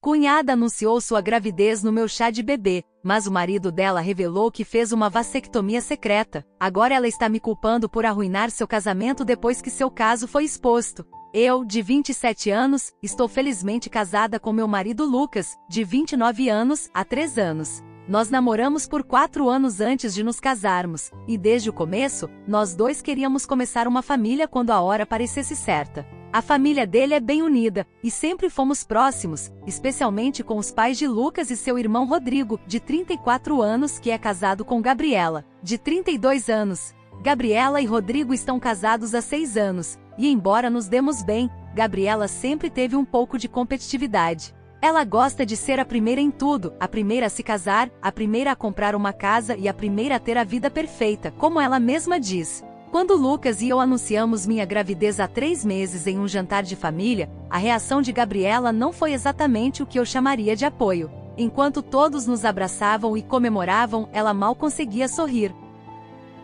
Cunhada anunciou sua gravidez no meu chá de bebê, mas o marido dela revelou que fez uma vasectomia secreta. Agora ela está me culpando por arruinar seu casamento depois que seu caso foi exposto. Eu, de 27 anos, estou felizmente casada com meu marido Lucas, de 29 anos, há 3 anos. Nós namoramos por 4 anos antes de nos casarmos, e desde o começo, nós dois queríamos começar uma família quando a hora parecesse certa. A família dele é bem unida, e sempre fomos próximos, especialmente com os pais de Lucas e seu irmão Rodrigo, de 34 anos, que é casado com Gabriela, de 32 anos. Gabriela e Rodrigo estão casados há 6 anos, e embora nos demos bem, Gabriela sempre teve um pouco de competitividade. Ela gosta de ser a primeira em tudo, a primeira a se casar, a primeira a comprar uma casa e a primeira a ter a vida perfeita, como ela mesma diz. Quando Lucas e eu anunciamos minha gravidez há 3 meses em um jantar de família, a reação de Gabriela não foi exatamente o que eu chamaria de apoio. Enquanto todos nos abraçavam e comemoravam, ela mal conseguia sorrir.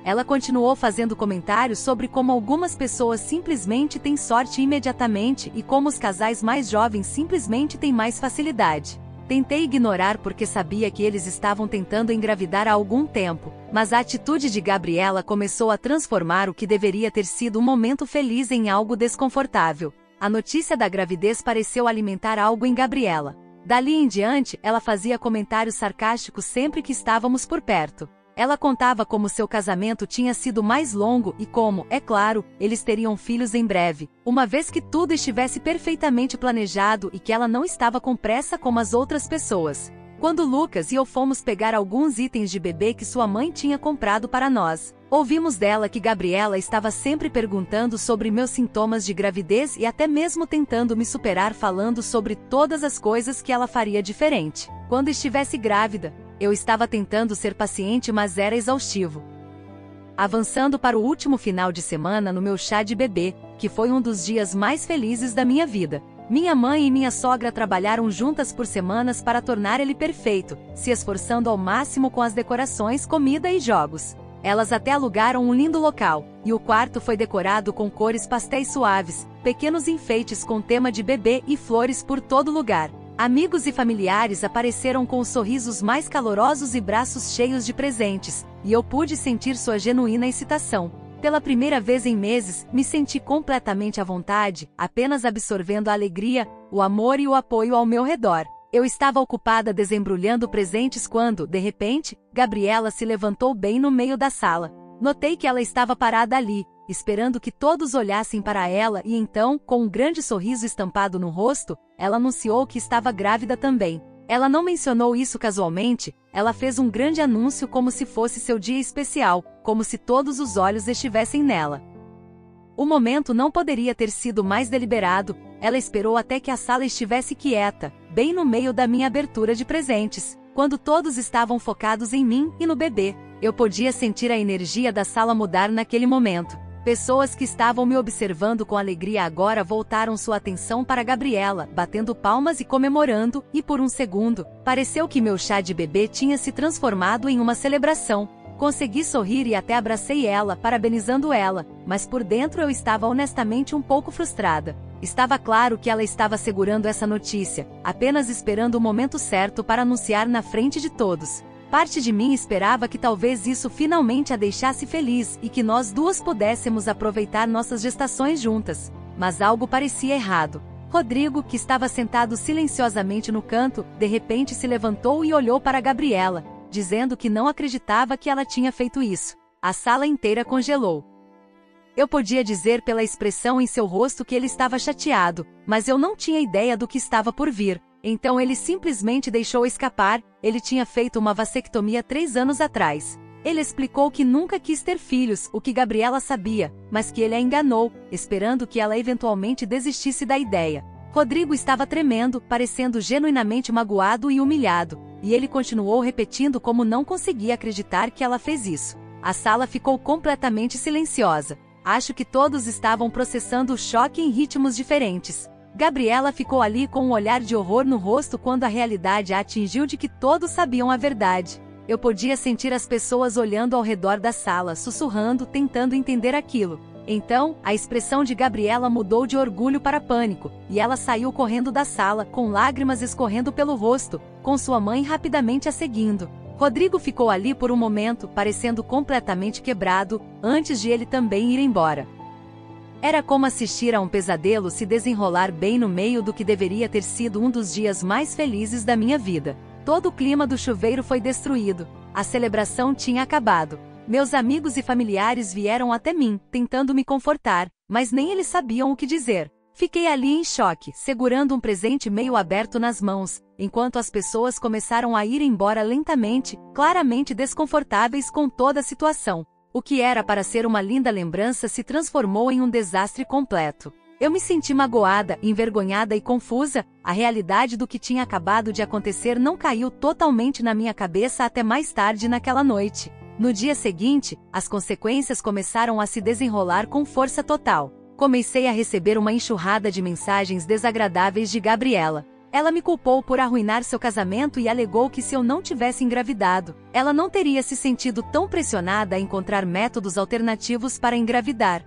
Ela continuou fazendo comentários sobre como algumas pessoas simplesmente têm sorte imediatamente e como os casais mais jovens simplesmente têm mais facilidade. Tentei ignorar porque sabia que eles estavam tentando engravidar há algum tempo, mas a atitude de Gabriela começou a transformar o que deveria ter sido um momento feliz em algo desconfortável. A notícia da gravidez pareceu alimentar algo em Gabriela. Dali em diante, ela fazia comentários sarcásticos sempre que estávamos por perto. Ela contava como seu casamento tinha sido mais longo e como, é claro, eles teriam filhos em breve, uma vez que tudo estivesse perfeitamente planejado e que ela não estava com pressa como as outras pessoas. Quando Lucas e eu fomos pegar alguns itens de bebê que sua mãe tinha comprado para nós, ouvimos dela que Gabriela estava sempre perguntando sobre meus sintomas de gravidez e até mesmo tentando me superar falando sobre todas as coisas que ela faria diferente quando estivesse grávida. Eu estava tentando ser paciente, mas era exaustivo. Avançando para o último final de semana no meu chá de bebê, que foi um dos dias mais felizes da minha vida. Minha mãe e minha sogra trabalharam juntas por semanas para tornar ele perfeito, se esforçando ao máximo com as decorações, comida e jogos. Elas até alugaram um lindo local, e o quarto foi decorado com cores pastéis suaves, pequenos enfeites com tema de bebê e flores por todo lugar. Amigos e familiares apareceram com os sorrisos mais calorosos e braços cheios de presentes, e eu pude sentir sua genuína excitação. Pela primeira vez em meses, me senti completamente à vontade, apenas absorvendo a alegria, o amor e o apoio ao meu redor. Eu estava ocupada desembrulhando presentes quando, de repente, Gabriela se levantou bem no meio da sala. Notei que ela estava parada ali, esperando que todos olhassem para ela e então, com um grande sorriso estampado no rosto, ela anunciou que estava grávida também. Ela não mencionou isso casualmente, ela fez um grande anúncio como se fosse seu dia especial, como se todos os olhos estivessem nela. O momento não poderia ter sido mais deliberado, ela esperou até que a sala estivesse quieta, bem no meio da minha abertura de presentes, quando todos estavam focados em mim e no bebê. Eu podia sentir a energia da sala mudar naquele momento. Pessoas que estavam me observando com alegria agora voltaram sua atenção para Gabriela, batendo palmas e comemorando, e por um segundo, pareceu que meu chá de bebê tinha se transformado em uma celebração. Consegui sorrir e até abracei ela, parabenizando ela, mas por dentro eu estava honestamente um pouco frustrada. Estava claro que ela estava segurando essa notícia, apenas esperando o momento certo para anunciar na frente de todos. Parte de mim esperava que talvez isso finalmente a deixasse feliz e que nós duas pudéssemos aproveitar nossas gestações juntas. Mas algo parecia errado. Rodrigo, que estava sentado silenciosamente no canto, de repente se levantou e olhou para Gabriela, dizendo que não acreditava que ela tinha feito isso. A sala inteira congelou. Eu podia dizer pela expressão em seu rosto que ele estava chateado, mas eu não tinha ideia do que estava por vir. Então ele simplesmente deixou escapar, ele tinha feito uma vasectomia 3 anos atrás. Ele explicou que nunca quis ter filhos, o que Gabriela sabia, mas que ele a enganou, esperando que ela eventualmente desistisse da ideia. Rodrigo estava tremendo, parecendo genuinamente magoado e humilhado, e ele continuou repetindo como não conseguia acreditar que ela fez isso. A sala ficou completamente silenciosa. Acho que todos estavam processando o choque em ritmos diferentes. Gabriela ficou ali com um olhar de horror no rosto quando a realidade a atingiu de que todos sabiam a verdade. Eu podia sentir as pessoas olhando ao redor da sala, sussurrando, tentando entender aquilo. Então, a expressão de Gabriela mudou de orgulho para pânico, e ela saiu correndo da sala, com lágrimas escorrendo pelo rosto, com sua mãe rapidamente a seguindo. Rodrigo ficou ali por um momento, parecendo completamente quebrado, antes de ele também ir embora. Era como assistir a um pesadelo se desenrolar bem no meio do que deveria ter sido um dos dias mais felizes da minha vida. Todo o clima do chuveiro foi destruído. A celebração tinha acabado. Meus amigos e familiares vieram até mim, tentando me confortar, mas nem eles sabiam o que dizer. Fiquei ali em choque, segurando um presente meio aberto nas mãos, enquanto as pessoas começaram a ir embora lentamente, claramente desconfortáveis com toda a situação. O que era para ser uma linda lembrança se transformou em um desastre completo. Eu me senti magoada, envergonhada e confusa. A realidade do que tinha acabado de acontecer não caiu totalmente na minha cabeça até mais tarde naquela noite. No dia seguinte, as consequências começaram a se desenrolar com força total. Comecei a receber uma enxurrada de mensagens desagradáveis de Gabriela. Ela me culpou por arruinar seu casamento e alegou que se eu não tivesse engravidado, ela não teria se sentido tão pressionada a encontrar métodos alternativos para engravidar.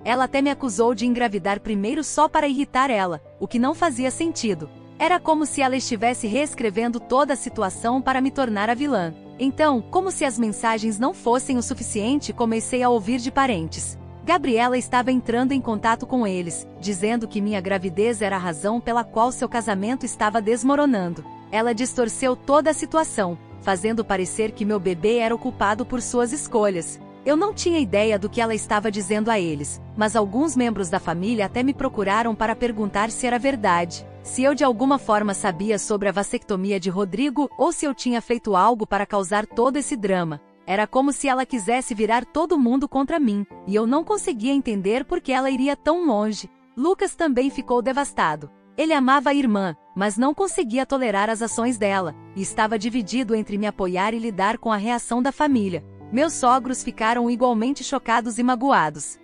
Ela até me acusou de engravidar primeiro só para irritar ela, o que não fazia sentido. Era como se ela estivesse reescrevendo toda a situação para me tornar a vilã. Então, como se as mensagens não fossem o suficiente, comecei a ouvir de parentes. Gabriela estava entrando em contato com eles, dizendo que minha gravidez era a razão pela qual seu casamento estava desmoronando. Ela distorceu toda a situação, fazendo parecer que meu bebê era o culpado por suas escolhas. Eu não tinha ideia do que ela estava dizendo a eles, mas alguns membros da família até me procuraram para perguntar se era verdade, se eu de alguma forma sabia sobre a vasectomia de Rodrigo ou se eu tinha feito algo para causar todo esse drama. Era como se ela quisesse virar todo mundo contra mim, e eu não conseguia entender por que ela iria tão longe. Lucas também ficou devastado. Ele amava a irmã, mas não conseguia tolerar as ações dela, e estava dividido entre me apoiar e lidar com a reação da família. Meus sogros ficaram igualmente chocados e magoados.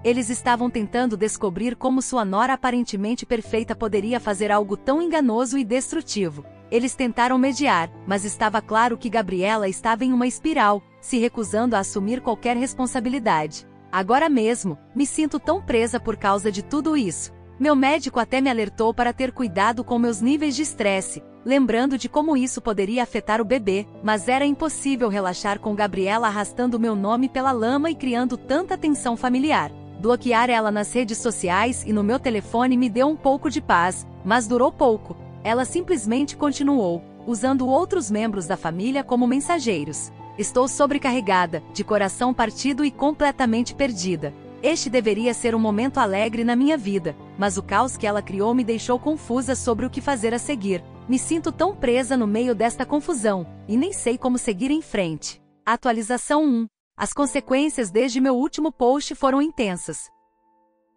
Eles estavam tentando descobrir como sua nora aparentemente perfeita poderia fazer algo tão enganoso e destrutivo. Eles tentaram mediar, mas estava claro que Gabriela estava em uma espiral, se recusando a assumir qualquer responsabilidade. Agora mesmo, me sinto tão presa por causa de tudo isso. Meu médico até me alertou para ter cuidado com meus níveis de estresse, lembrando de como isso poderia afetar o bebê, mas era impossível relaxar com Gabriela arrastando meu nome pela lama e criando tanta tensão familiar. Bloquear ela nas redes sociais e no meu telefone me deu um pouco de paz, mas durou pouco. Ela simplesmente continuou, usando outros membros da família como mensageiros. Estou sobrecarregada, de coração partido e completamente perdida. Este deveria ser um momento alegre na minha vida, mas o caos que ela criou me deixou confusa sobre o que fazer a seguir. Me sinto tão presa no meio desta confusão, e nem sei como seguir em frente. Atualização 1. As consequências desde meu último post foram intensas.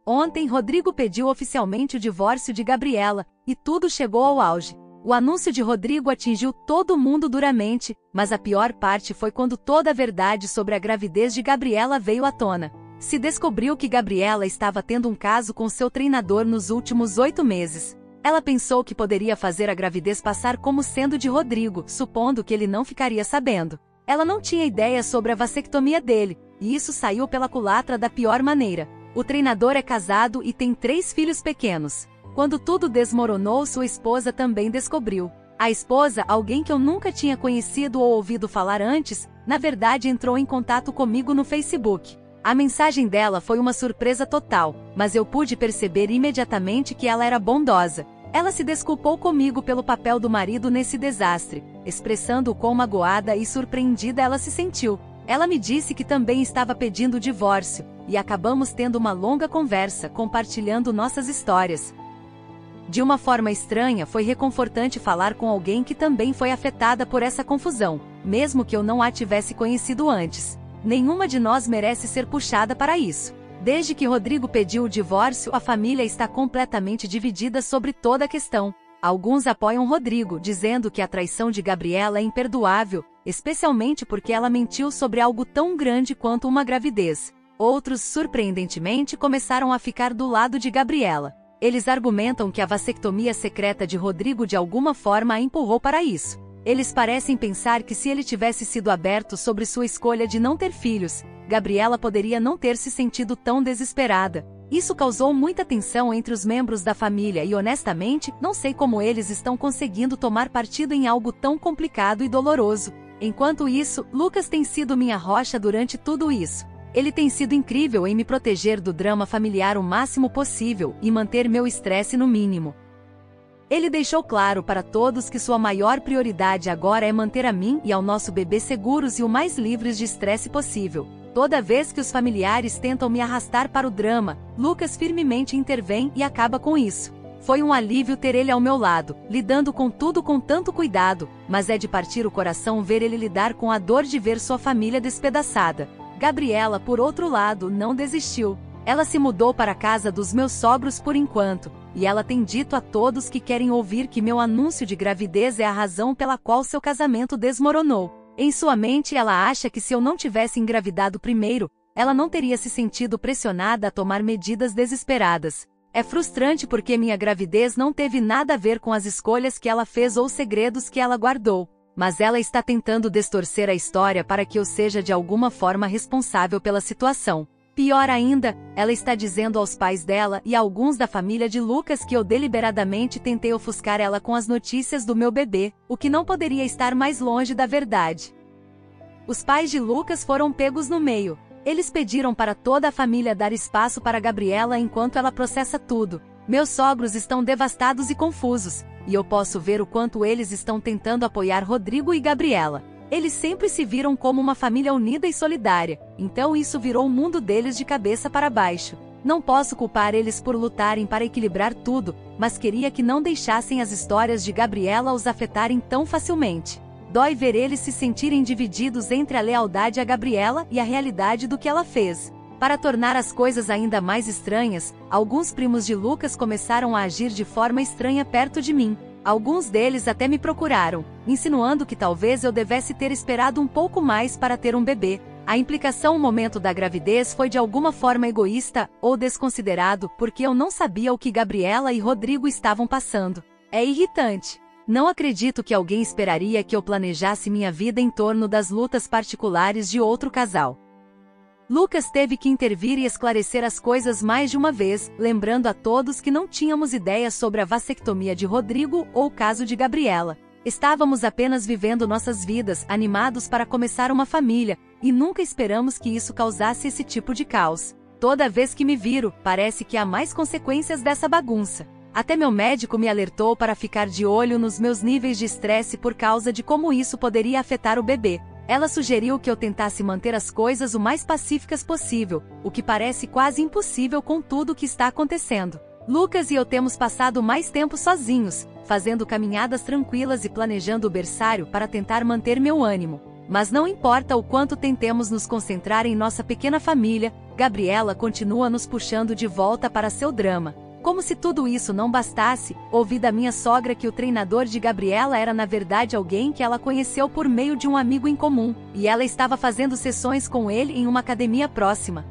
Ontem, Rodrigo pediu oficialmente o divórcio de Gabriela, e tudo chegou ao auge. O anúncio de Rodrigo atingiu todo mundo duramente, mas a pior parte foi quando toda a verdade sobre a gravidez de Gabriela veio à tona. Se descobriu que Gabriela estava tendo um caso com seu treinador nos últimos 8 meses. Ela pensou que poderia fazer a gravidez passar como sendo de Rodrigo, supondo que ele não ficaria sabendo. Ela não tinha ideia sobre a vasectomia dele, e isso saiu pela culatra da pior maneira. O treinador é casado e tem 3 filhos pequenos. Quando tudo desmoronou, sua esposa também descobriu. A esposa, alguém que eu nunca tinha conhecido ou ouvido falar antes, na verdade entrou em contato comigo no Facebook. A mensagem dela foi uma surpresa total, mas eu pude perceber imediatamente que ela era bondosa. Ela se desculpou comigo pelo papel do marido nesse desastre, expressando o quão magoada e surpreendida ela se sentiu. Ela me disse que também estava pedindo o divórcio, e acabamos tendo uma longa conversa, compartilhando nossas histórias. De uma forma estranha, foi reconfortante falar com alguém que também foi afetada por essa confusão, mesmo que eu não a tivesse conhecido antes. Nenhuma de nós merece ser puxada para isso. Desde que Rodrigo pediu o divórcio, a família está completamente dividida sobre toda a questão. Alguns apoiam Rodrigo, dizendo que a traição de Gabriela é imperdoável, especialmente porque ela mentiu sobre algo tão grande quanto uma gravidez. Outros, surpreendentemente, começaram a ficar do lado de Gabriela. Eles argumentam que a vasectomia secreta de Rodrigo de alguma forma a empurrou para isso. Eles parecem pensar que se ele tivesse sido aberto sobre sua escolha de não ter filhos, Gabriela poderia não ter se sentido tão desesperada. Isso causou muita tensão entre os membros da família e, honestamente, não sei como eles estão conseguindo tomar partido em algo tão complicado e doloroso. Enquanto isso, Lucas tem sido minha rocha durante tudo isso. Ele tem sido incrível em me proteger do drama familiar o máximo possível e manter meu estresse no mínimo. Ele deixou claro para todos que sua maior prioridade agora é manter a mim e ao nosso bebê seguros e o mais livres de estresse possível. Toda vez que os familiares tentam me arrastar para o drama, Lucas firmemente intervém e acaba com isso. Foi um alívio ter ele ao meu lado, lidando com tudo com tanto cuidado, mas é de partir o coração ver ele lidar com a dor de ver sua família despedaçada. Gabriela, por outro lado, não desistiu. Ela se mudou para a casa dos meus sogros por enquanto, e ela tem dito a todos que querem ouvir que meu anúncio de gravidez é a razão pela qual seu casamento desmoronou. Em sua mente, ela acha que se eu não tivesse engravidado primeiro, ela não teria se sentido pressionada a tomar medidas desesperadas. É frustrante porque minha gravidez não teve nada a ver com as escolhas que ela fez ou segredos que ela guardou. Mas ela está tentando distorcer a história para que eu seja de alguma forma responsável pela situação. Pior ainda, ela está dizendo aos pais dela e a alguns da família de Lucas que eu deliberadamente tentei ofuscar ela com as notícias do meu bebê, o que não poderia estar mais longe da verdade. Os pais de Lucas foram pegos no meio. Eles pediram para toda a família dar espaço para Gabriela enquanto ela processa tudo. Meus sogros estão devastados e confusos, e eu posso ver o quanto eles estão tentando apoiar Rodrigo e Gabriela. Eles sempre se viram como uma família unida e solidária, então isso virou o mundo deles de cabeça para baixo. Não posso culpar eles por lutarem para equilibrar tudo, mas queria que não deixassem as histórias de Gabriela os afetarem tão facilmente. Dói ver eles se sentirem divididos entre a lealdade a Gabriela e a realidade do que ela fez. Para tornar as coisas ainda mais estranhas, alguns primos de Lucas começaram a agir de forma estranha perto de mim. Alguns deles até me procuraram, insinuando que talvez eu devesse ter esperado um pouco mais para ter um bebê. A implicação no momento da gravidez foi de alguma forma egoísta ou desconsiderado porque eu não sabia o que Gabriela e Rodrigo estavam passando. É irritante. Não acredito que alguém esperaria que eu planejasse minha vida em torno das lutas particulares de outro casal. Lucas teve que intervir e esclarecer as coisas mais de uma vez, lembrando a todos que não tínhamos ideia sobre a vasectomia de Rodrigo ou o caso de Gabriela. Estávamos apenas vivendo nossas vidas, animados para começar uma família, e nunca esperamos que isso causasse esse tipo de caos. Toda vez que me viro, parece que há mais consequências dessa bagunça. Até meu médico me alertou para ficar de olho nos meus níveis de estresse por causa de como isso poderia afetar o bebê. Ela sugeriu que eu tentasse manter as coisas o mais pacíficas possível, o que parece quase impossível com tudo o que está acontecendo. Lucas e eu temos passado mais tempo sozinhos, fazendo caminhadas tranquilas e planejando o berçário para tentar manter meu ânimo. Mas não importa o quanto tentemos nos concentrar em nossa pequena família, Gabriela continua nos puxando de volta para seu drama. Como se tudo isso não bastasse, ouvi da minha sogra que o treinador de Gabriela era na verdade alguém que ela conheceu por meio de um amigo em comum, e ela estava fazendo sessões com ele em uma academia próxima.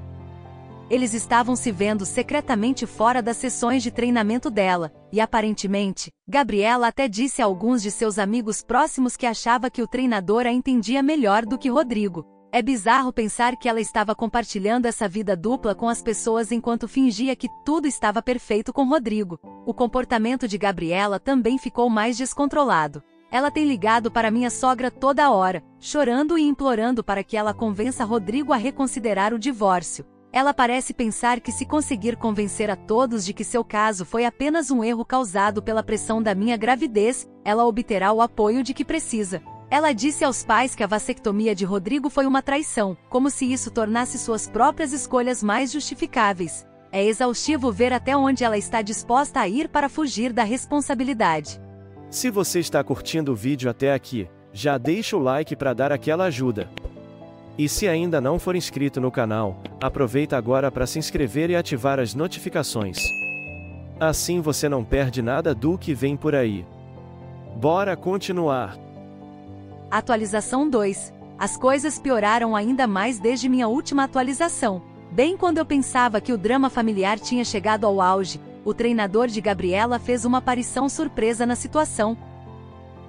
Eles estavam se vendo secretamente fora das sessões de treinamento dela, e aparentemente, Gabriela até disse a alguns de seus amigos próximos que achava que o treinador a entendia melhor do que Rodrigo. É bizarro pensar que ela estava compartilhando essa vida dupla com as pessoas enquanto fingia que tudo estava perfeito com Rodrigo. O comportamento de Gabriela também ficou mais descontrolado. Ela tem ligado para minha sogra toda hora, chorando e implorando para que ela convença Rodrigo a reconsiderar o divórcio. Ela parece pensar que se conseguir convencer a todos de que seu caso foi apenas um erro causado pela pressão da minha gravidez, ela obterá o apoio de que precisa. Ela disse aos pais que a vasectomia de Rodrigo foi uma traição, como se isso tornasse suas próprias escolhas mais justificáveis. É exaustivo ver até onde ela está disposta a ir para fugir da responsabilidade. Se você está curtindo o vídeo até aqui, já deixa o like para dar aquela ajuda. E se ainda não for inscrito no canal, aproveita agora para se inscrever e ativar as notificações. Assim você não perde nada do que vem por aí. Bora continuar! Atualização 2. As coisas pioraram ainda mais desde minha última atualização. Bem quando eu pensava que o drama familiar tinha chegado ao auge, o treinador de Gabriela fez uma aparição surpresa na situação.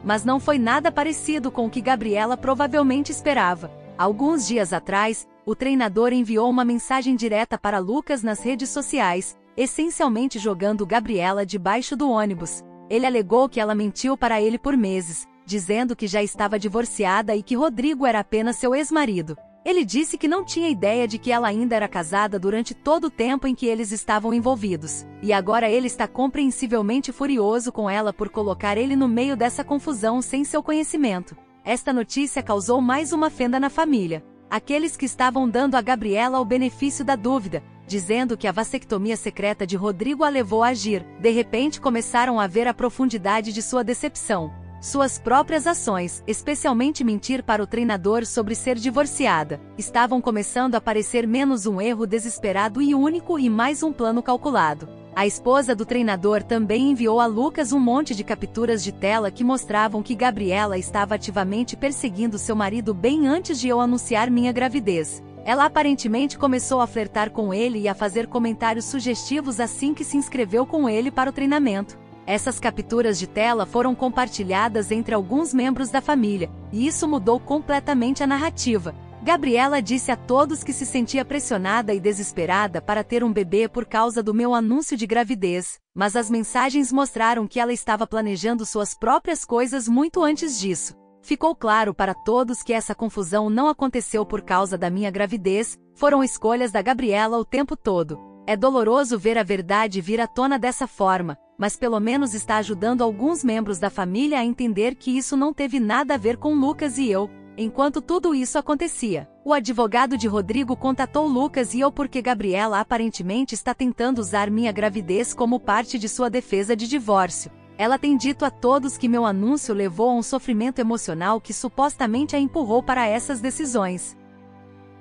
Mas não foi nada parecido com o que Gabriela provavelmente esperava. Alguns dias atrás, o treinador enviou uma mensagem direta para Lucas nas redes sociais, essencialmente jogando Gabriela debaixo do ônibus. Ele alegou que ela mentiu para ele por meses, dizendo que já estava divorciada e que Rodrigo era apenas seu ex-marido. Ele disse que não tinha ideia de que ela ainda era casada durante todo o tempo em que eles estavam envolvidos. E agora ele está compreensivelmente furioso com ela por colocar ele no meio dessa confusão sem seu conhecimento. Esta notícia causou mais uma fenda na família. Aqueles que estavam dando a Gabriela o benefício da dúvida, dizendo que a vasectomia secreta de Rodrigo a levou a agir, de repente começaram a ver a profundidade de sua decepção. Suas próprias ações, especialmente mentir para o treinador sobre ser divorciada, estavam começando a parecer menos um erro desesperado e único e mais um plano calculado. A esposa do treinador também enviou a Lucas um monte de capturas de tela que mostravam que Gabriela estava ativamente perseguindo seu marido bem antes de eu anunciar minha gravidez. Ela aparentemente começou a flertar com ele e a fazer comentários sugestivos assim que se inscreveu com ele para o treinamento. Essas capturas de tela foram compartilhadas entre alguns membros da família, e isso mudou completamente a narrativa. Gabriela disse a todos que se sentia pressionada e desesperada para ter um bebê por causa do meu anúncio de gravidez, mas as mensagens mostraram que ela estava planejando suas próprias coisas muito antes disso. Ficou claro para todos que essa confusão não aconteceu por causa da minha gravidez, foram escolhas da Gabriela o tempo todo. É doloroso ver a verdade vir à tona dessa forma, mas pelo menos está ajudando alguns membros da família a entender que isso não teve nada a ver com Lucas e eu. Enquanto tudo isso acontecia, o advogado de Rodrigo contatou Lucas e eu porque Gabriela aparentemente está tentando usar minha gravidez como parte de sua defesa de divórcio. Ela tem dito a todos que meu anúncio levou a um sofrimento emocional que supostamente a empurrou para essas decisões.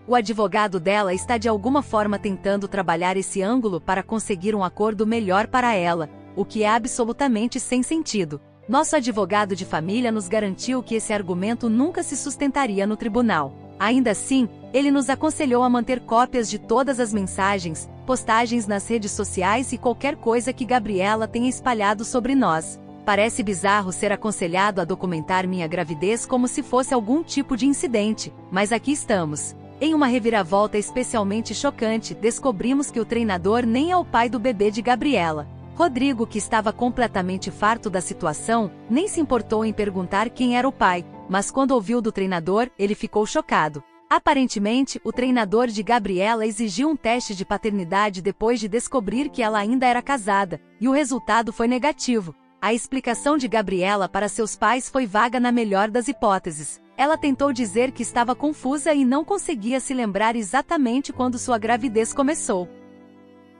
O advogado dela está de alguma forma tentando trabalhar esse ângulo para conseguir um acordo melhor para ela, o que é absolutamente sem sentido. Nosso advogado de família nos garantiu que esse argumento nunca se sustentaria no tribunal. Ainda assim, ele nos aconselhou a manter cópias de todas as mensagens, postagens nas redes sociais e qualquer coisa que Gabriela tenha espalhado sobre nós. Parece bizarro ser aconselhado a documentar minha gravidez como se fosse algum tipo de incidente, mas aqui estamos. Em uma reviravolta especialmente chocante, descobrimos que o treinador nem é o pai do bebê de Gabriela. Rodrigo, que estava completamente farto da situação, nem se importou em perguntar quem era o pai, mas quando ouviu do treinador, ele ficou chocado. Aparentemente, o treinador de Gabriela exigiu um teste de paternidade depois de descobrir que ela ainda era casada, e o resultado foi negativo. A explicação de Gabriela para seus pais foi vaga na melhor das hipóteses. Ela tentou dizer que estava confusa e não conseguia se lembrar exatamente quando sua gravidez começou.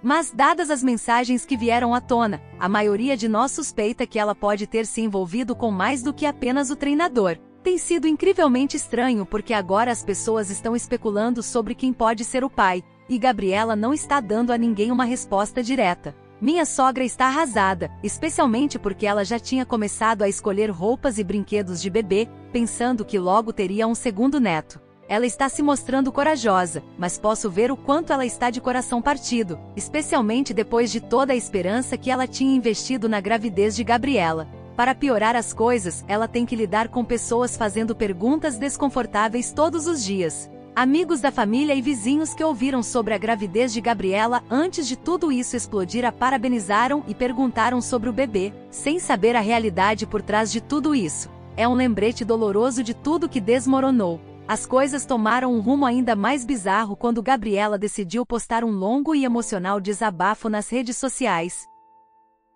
Mas, dadas as mensagens que vieram à tona, a maioria de nós suspeita que ela pode ter se envolvido com mais do que apenas o treinador. Tem sido incrivelmente estranho porque agora as pessoas estão especulando sobre quem pode ser o pai, e Gabriela não está dando a ninguém uma resposta direta. Minha sogra está arrasada, especialmente porque ela já tinha começado a escolher roupas e brinquedos de bebê, pensando que logo teria um segundo neto. Ela está se mostrando corajosa, mas posso ver o quanto ela está de coração partido, especialmente depois de toda a esperança que ela tinha investido na gravidez de Gabriela. Para piorar as coisas, ela tem que lidar com pessoas fazendo perguntas desconfortáveis todos os dias. Amigos da família e vizinhos que ouviram sobre a gravidez de Gabriela antes de tudo isso explodir a parabenizaram e perguntaram sobre o bebê, sem saber a realidade por trás de tudo isso. É um lembrete doloroso de tudo que desmoronou. As coisas tomaram um rumo ainda mais bizarro quando Gabriela decidiu postar um longo e emocional desabafo nas redes sociais.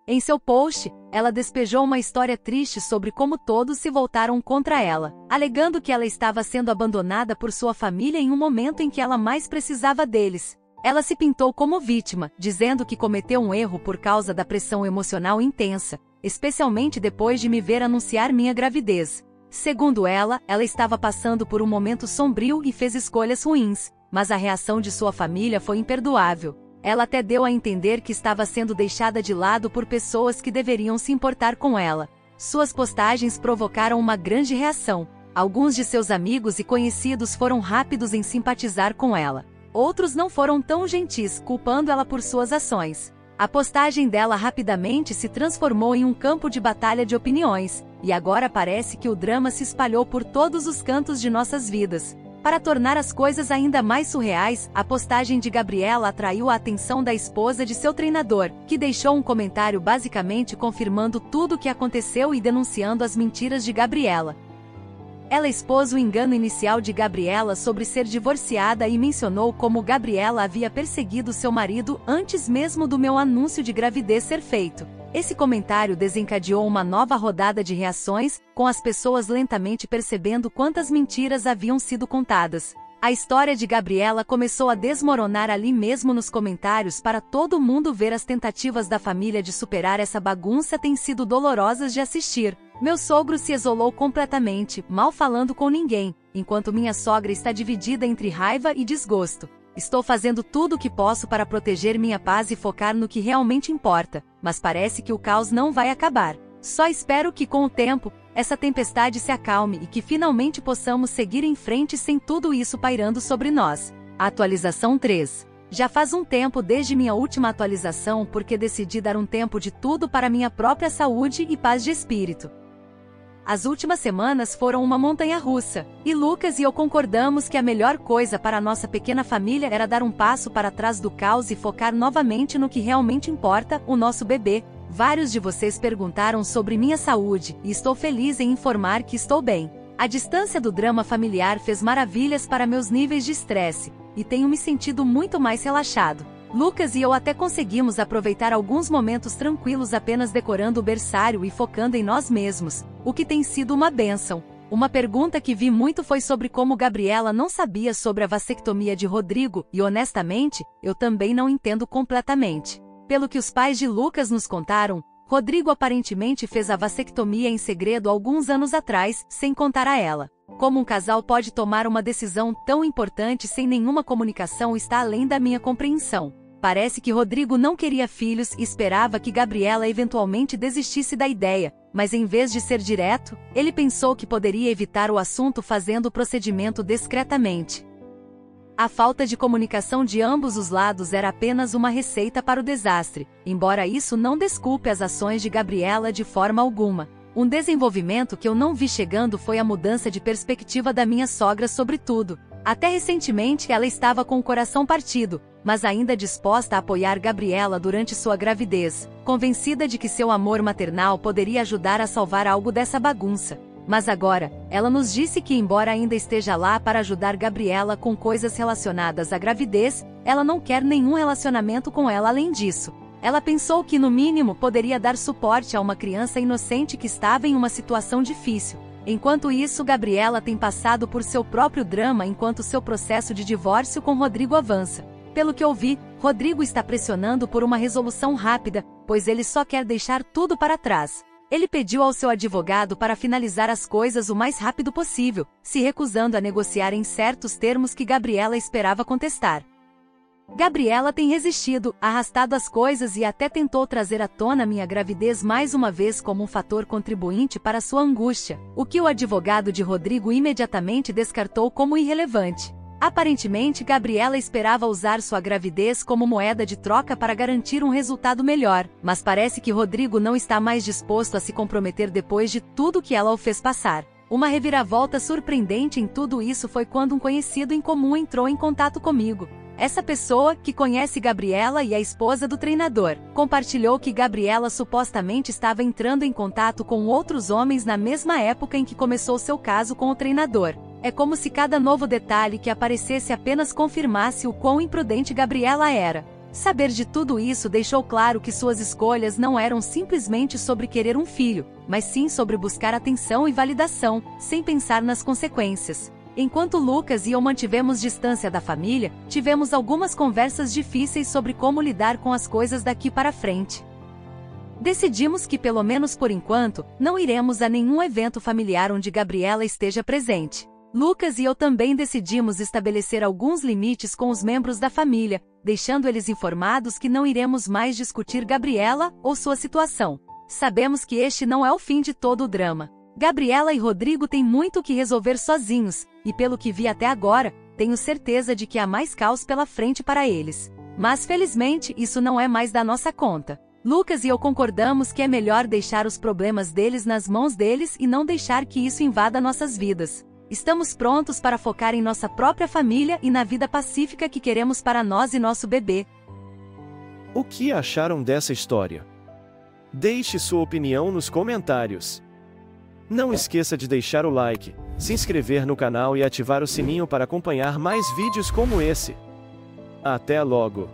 Em seu post, ela despejou uma história triste sobre como todos se voltaram contra ela, alegando que ela estava sendo abandonada por sua família em um momento em que ela mais precisava deles. Ela se pintou como vítima, dizendo que cometeu um erro por causa da pressão emocional intensa, especialmente depois de me ver anunciar minha gravidez. Segundo ela estava passando por um momento sombrio e fez escolhas ruins, mas a reação de sua família foi imperdoável. Ela até deu a entender que estava sendo deixada de lado por pessoas que deveriam se importar com ela. Suas postagens provocaram uma grande reação. Alguns de seus amigos e conhecidos foram rápidos em simpatizar com ela. Outros não foram tão gentis, culpando ela por suas ações. A postagem dela rapidamente se transformou em um campo de batalha de opiniões, e agora parece que o drama se espalhou por todos os cantos de nossas vidas. Para tornar as coisas ainda mais surreais, a postagem de Gabriela atraiu a atenção da esposa de seu treinador, que deixou um comentário basicamente confirmando tudo o que aconteceu e denunciando as mentiras de Gabriela. Ela expôs o engano inicial de Gabriela sobre ser divorciada e mencionou como Gabriela havia perseguido seu marido antes mesmo do meu anúncio de gravidez ser feito. Esse comentário desencadeou uma nova rodada de reações, com as pessoas lentamente percebendo quantas mentiras haviam sido contadas. A história de Gabriela começou a desmoronar ali mesmo nos comentários para todo mundo ver. As tentativas da família de superar essa bagunça têm sido dolorosas de assistir. Meu sogro se isolou completamente, mal falando com ninguém, enquanto minha sogra está dividida entre raiva e desgosto. Estou fazendo tudo o que posso para proteger minha paz e focar no que realmente importa, mas parece que o caos não vai acabar. Só espero que com o tempo, essa tempestade se acalme e que finalmente possamos seguir em frente sem tudo isso pairando sobre nós. Atualização 3. Já faz um tempo desde minha última atualização porque decidi dar um tempo de tudo para minha própria saúde e paz de espírito. As últimas semanas foram uma montanha-russa, e Lucas e eu concordamos que a melhor coisa para a nossa pequena família era dar um passo para trás do caos e focar novamente no que realmente importa, o nosso bebê. Vários de vocês perguntaram sobre minha saúde, e estou feliz em informar que estou bem. A distância do drama familiar fez maravilhas para meus níveis de estresse, e tenho me sentido muito mais relaxado. Lucas e eu até conseguimos aproveitar alguns momentos tranquilos apenas decorando o berçário e focando em nós mesmos, o que tem sido uma bênção. Uma pergunta que vi muito foi sobre como Gabriela não sabia sobre a vasectomia de Rodrigo, e honestamente, eu também não entendo completamente. Pelo que os pais de Lucas nos contaram, Rodrigo aparentemente fez a vasectomia em segredo alguns anos atrás, sem contar a ela. Como um casal pode tomar uma decisão tão importante sem nenhuma comunicação está além da minha compreensão. Parece que Rodrigo não queria filhos e esperava que Gabriela eventualmente desistisse da ideia, mas em vez de ser direto, ele pensou que poderia evitar o assunto fazendo o procedimento discretamente. A falta de comunicação de ambos os lados era apenas uma receita para o desastre, embora isso não desculpe as ações de Gabriela de forma alguma. Um desenvolvimento que eu não vi chegando foi a mudança de perspectiva da minha sogra sobre tudo. Até recentemente ela estava com o coração partido, mas ainda disposta a apoiar Gabriela durante sua gravidez, convencida de que seu amor maternal poderia ajudar a salvar algo dessa bagunça. Mas agora, ela nos disse que embora ainda esteja lá para ajudar Gabriela com coisas relacionadas à gravidez, ela não quer nenhum relacionamento com ela além disso. Ela pensou que no mínimo poderia dar suporte a uma criança inocente que estava em uma situação difícil. Enquanto isso, Gabriela tem passado por seu próprio drama enquanto seu processo de divórcio com Rodrigo avança. Pelo que ouvi, Rodrigo está pressionando por uma resolução rápida, pois ele só quer deixar tudo para trás. Ele pediu ao seu advogado para finalizar as coisas o mais rápido possível, se recusando a negociar em certos termos que Gabriela esperava contestar. Gabriela tem resistido, arrastado as coisas e até tentou trazer à tona minha gravidez mais uma vez como um fator contribuinte para sua angústia, o que o advogado de Rodrigo imediatamente descartou como irrelevante. Aparentemente, Gabriela esperava usar sua gravidez como moeda de troca para garantir um resultado melhor, mas parece que Rodrigo não está mais disposto a se comprometer depois de tudo que ela o fez passar. Uma reviravolta surpreendente em tudo isso foi quando um conhecido em comum entrou em contato comigo. Essa pessoa, que conhece Gabriela e é a esposa do treinador, compartilhou que Gabriela supostamente estava entrando em contato com outros homens na mesma época em que começou seu caso com o treinador. É como se cada novo detalhe que aparecesse apenas confirmasse o quão imprudente Gabriela era. Saber de tudo isso deixou claro que suas escolhas não eram simplesmente sobre querer um filho, mas sim sobre buscar atenção e validação, sem pensar nas consequências. Enquanto Lucas e eu mantivemos distância da família, tivemos algumas conversas difíceis sobre como lidar com as coisas daqui para frente. Decidimos que, pelo menos por enquanto, não iremos a nenhum evento familiar onde Gabriela esteja presente. Lucas e eu também decidimos estabelecer alguns limites com os membros da família, deixando eles informados que não iremos mais discutir Gabriela ou sua situação. Sabemos que este não é o fim de todo o drama. Gabriela e Rodrigo têm muito o que resolver sozinhos, e pelo que vi até agora, tenho certeza de que há mais caos pela frente para eles. Mas felizmente isso não é mais da nossa conta. Lucas e eu concordamos que é melhor deixar os problemas deles nas mãos deles e não deixar que isso invada nossas vidas. Estamos prontos para focar em nossa própria família e na vida pacífica que queremos para nós e nosso bebê. O que acharam dessa história? Deixe sua opinião nos comentários. Não esqueça de deixar o like, se inscrever no canal e ativar o sininho para acompanhar mais vídeos como esse. Até logo!